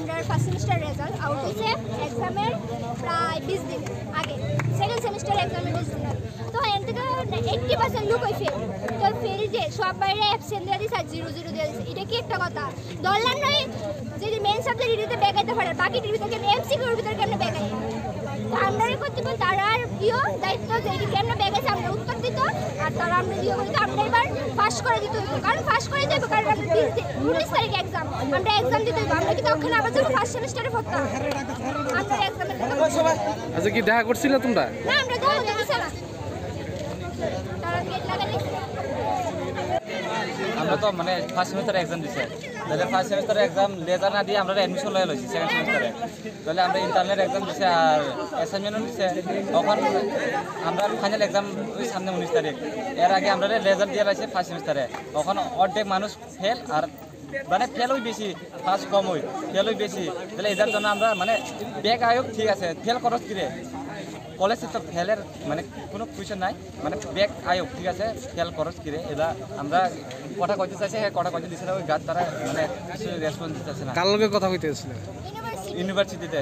আমরা first semester result out হয়েছে এক্সামের প্রায় 20 দিন আগে, সেকেন্ড সেমিস্টার এক্সামের 20 দিন আগে। তো এর থেকে 80% লোক ওই ফেল, তো ফেল যে সব বাইরে অ্যাবসেন্ট দিয়ে দিচ্ছে আর 0-0 দিয়ে দিচ্ছে। এটা কি একটা কথা? ধরলাম নয় যে মেন সাবজেক্ট এটিতে ব্যাগাইতে পারে, বাকি ভিতরে এমসিকিউর ভিতরে কেমন ব্যাগাই। তো আমরা কর্তৃপক্ষ তারার প্রিয় দায়িত্ব যে এটি কেমন ব্যাগাইছে আমরা উত্তর দিত, আর তারা আমরা দিয়ে বলতো আমরা এবার পাস করে দিতে হইব, কারণ পাস করে যাবো, কারণ আমরা 19 তারিখ এক্সাম, আমরা এক্সাম দিতে হইব। আমরা কি তখন আবার যাবো ফার্স্ট সেমিস্টারে পড়তাম, আমরা এক্সামের আচ্ছা কি দেখা করছিল তোমরা? না, আমরা যাবো দেখেছি না, তারা গেট লাগাই। আমরা তো মানে ফার্স্ট সেমিস্টারে এক্সাম দিছে, তাহলে ফার্স্ট সেমিস্টারে এক্সাম লেজার না দিয়ে আমরা অ্যাডমিশন লয়ে লইছি সেকেন্ড সেমিস্টারে। তাহলে আমরা ইন্টারনাল এক্সাম দিছে আর অ্যাসাইনমেন্টও দিছে। তখন আমরা ফাইনাল এক্সাম ওই সামনে 19 তারিখ, এর আগে আমরা লেজার দিয়ে লাইছি ফার্স্ট সেমিস্টারে। তখন অর্ধেক মানুষ ফেল, আর মানে ফেলই বেশি, পাস কম হই, ফেলই বেশি। তাহলে এটার জন্য আমরা মানে ব্যাক আয়োগ ঠিক আছে, ফেল খরচ কিরে কলেজে তো ফেলের মানে কোনো কুয়েশন নাই, মানে ব্যাক আয়োগ ঠিক আছে, ফেল খরচ কিরে এটা আমরা কথা কইতে চাইছে, কথা কইতে দিছে না, ওই গাছ তারা মানে কিছু রেসপন্স দিতেছে না। কার লগে কথা কইতেছিল? ইউনিভার্সিটি ইউনিভার্সিটিতে